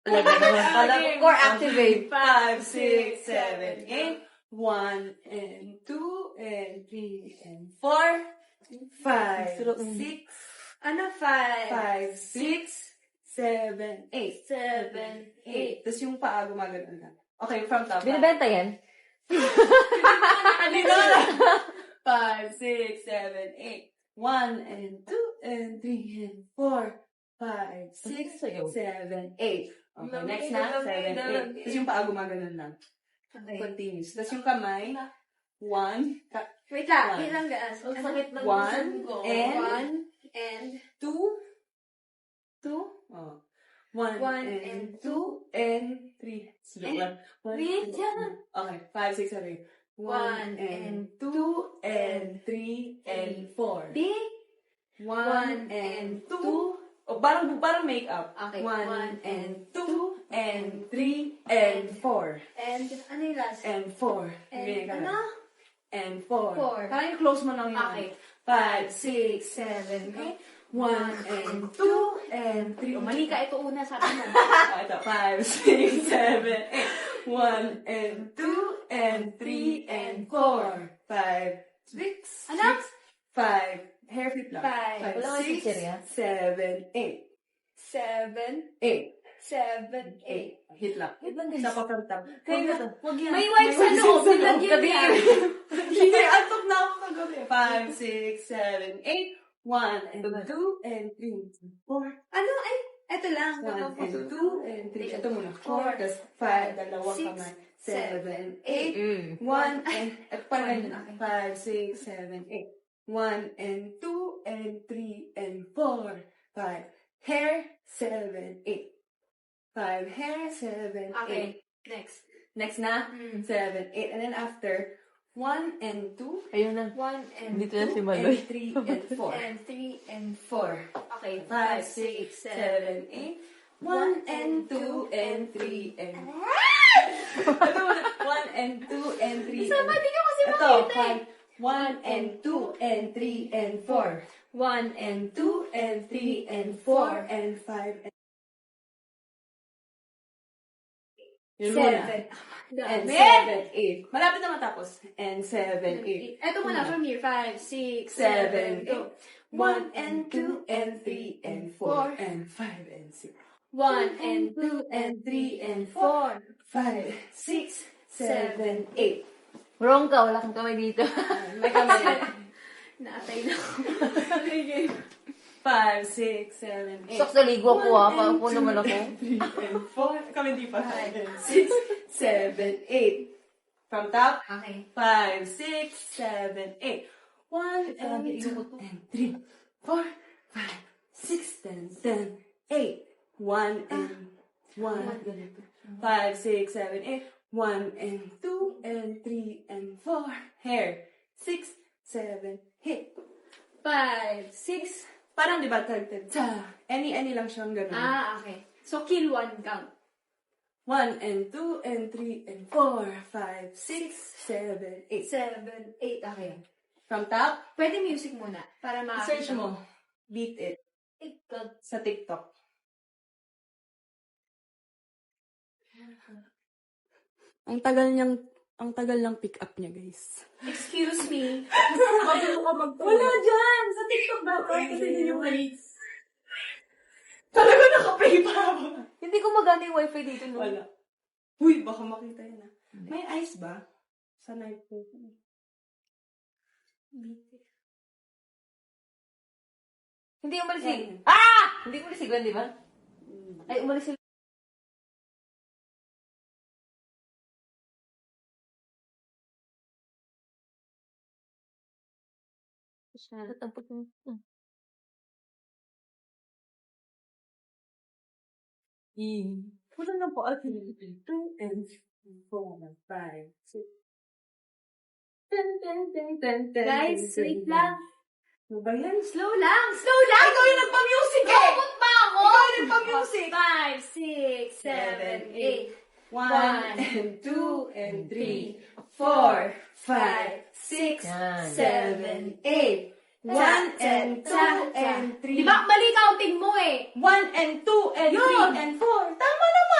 Talaga naman pala. Core activate. 5, 6, 7, 8. 1 and 2 and 3 and 4. 5, 6. Ano? 5, 6, 7, 8. 7, 8. Tapos yung paa gumagano na. Okay, from top. Binibenta yan? 5, 6, 7, 8. 1 and 2 and 3 and 4. 5, 6, 7, 8. Okay, next na. 7, 8. Tapos yung paa gumagano lang. Okay. Continuous. Tapos yung kamay. 1. Wait lang. Ilang gaas? Ang sakit ng 1 and 2. 2. Oh. 1 and 2 and 3. Wait lang. Okay. 5, 6, 7, 8. 1 and 2 and 3 and 4. 1 and 2. Oh, parang make-up. Okay. 1 and 2 and 3 and 4. And, ano yung last? And 4. And, ano? And 4. 4. Parang close mo lang yun. Okay. 5, 6, 7, 8. 1 and 2 and 3. Oh, mali ka. Ito una, sabi mo. Ito. 5, 6, 7, 8. 1 and 2 and 3 and 4. 5, 6, Anak? 5. Hair flip lang. 5, 6, 7, 8. 7, 8. 7, 8. Hit lang. Hit lang, guys. Sa papertap. Kaya Wag yan. May wife sa loob. Nilagyan niya. Hindi, antok na ako kagabi. 5, 6, 7, 8. 1 and 2 and 3 and 4. Ano? Ay, eto lang. 1 and 2 and 3. Ito muna. 4, tapos 5, dalawang kamay. 7, 8. 1 and, at parang 5, 6, 7, 8. 1 and 2 and 3 and 4. 5. Hair, 7, 8. 5 hair, 7, 8. Okay. Next. Next na, 7, 8. And then after, 1 and 2. Ayun na. 1 and Dito na si 2 Maloy. And 3 and 4. and 3 and 4. Okay. 5, 6, 7, 8. 1 and 2 and 3 and... Ito muna. 1 and 2 and 3 and... Sama, di ka kasi Ito, makita eh. 1 and 2 and 3 and 4. 1 and 2 and 3 and 4 and 5 and... Yun muna. 7. And 7, 8. Malapit na matapos. And 7, 8. Eto muna from here. 5, 6, 7, 7, go. 1 and 2 and 3 and 4 and 5 and 6. 1 and 2 and 3 and 4, 5, 6, 7, 8. Wrong ka. Wala kang kamay dito. May kamay. Naatay na ako. 5, 6, 7, 8. Sak sa ligo ko ha. Paupo naman ako. 3 and 4. Kami di pa. 5 and 6, 7, 8. From top. Okay. 5, 6, 7, 8. 1 and 2 and 3, 4, 5, 6, 10, 8. 1 and 1. 5, 6, 7, 8. 1 and 2 and 3 and 4. Hair. 6, 7, hit. 5, 6. Parang di ba tagtag? Any lang siyang ganun. Okay. So, kill 1 count. 1 and 2 and 3 and 4, 5, 6, 7, 8. 7, 8. Okay. From top, Pwede music muna. Para search mo. Beat it. Sa TikTok. Ang tagal ng pick up niya, guys. Excuse me. Wala dyan! Sa TikTok ba? Kasi yun yung alis. Talaga naka-pay pa ako. Hindi ko magana yung wifi dito. No? Wala. Uy, baka makita yun ah. May ice ba? Sa knife ko. Hindi umalis si... Yan. Hindi umalis si Gwen, di ba? Ay, umalis si... Natampot mo. Wala na po. 2 and 4 and 5, 6. Guys, wait lang. Ano ba yan? Slow lang. Slow lang. Ikaw yung nagpa-music eh! Robot pa ako. Ikaw yung nagpa-music! 5, 6, 7, 8. 1 and 2 and 3, 4, 5, 6, Yan. 7, 8. 1 and 2 and 3. Di ba mali counting mo eh? 1 and 2 and 3 and 4. Tama naman!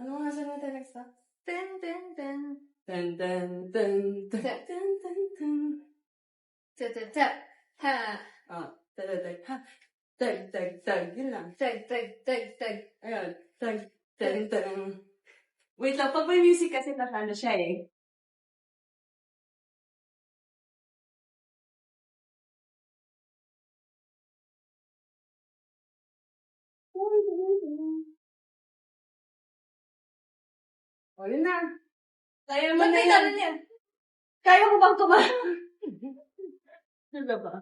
Ano nga sa natin next stop? Ten, ten, ten. Dun, dun, dun, dun, dun, dun, dun. Ta, ta, ta. Ha. Ah, tag, ha. Tag. Yun lang. Tag, tag, tag, tag. Ayun. Tag. Wait lang, pag may music kasi nakano siya eh. O, yun na. Kaya mo na Ba't may yan. ganun yan? Kaya mo bang kumain? Ano ba?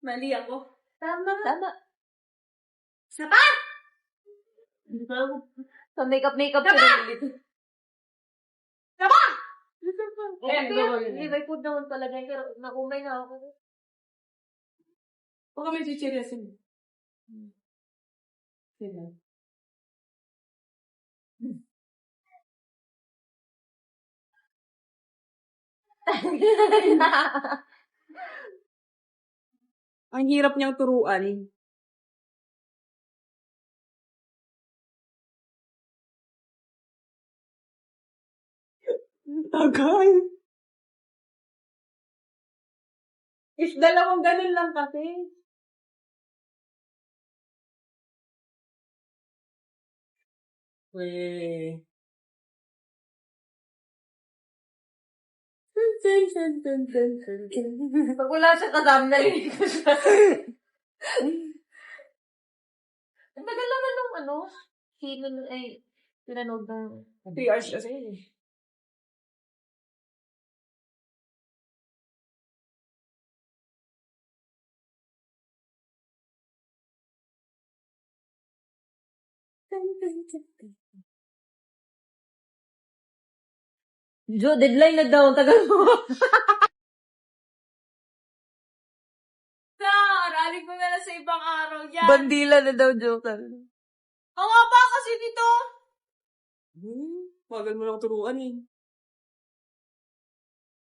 Mali ako. Tama. Tama. Isa pa! Sa makeup ko rin ulit. Isa pa! Ayan, go yun. Hindi, may food naman pala dyan. Pero nakumay na ako. Huwag kami chichiryasin. Sila. Ang hirap niyang turuan. Tagal. If dalawang ganun lang kasi. Weh. Pag wala siya kasama, narinig ko siya. Ang tagal naman nung pinanood ng... 3 hours kasi. Jo, deadline na daw. Ang tagal mo. Aralin ko na lang sa ibang araw yan. Bandila na daw, Jo. Ang haba kasi dito. Bagal mo lang turuan eh.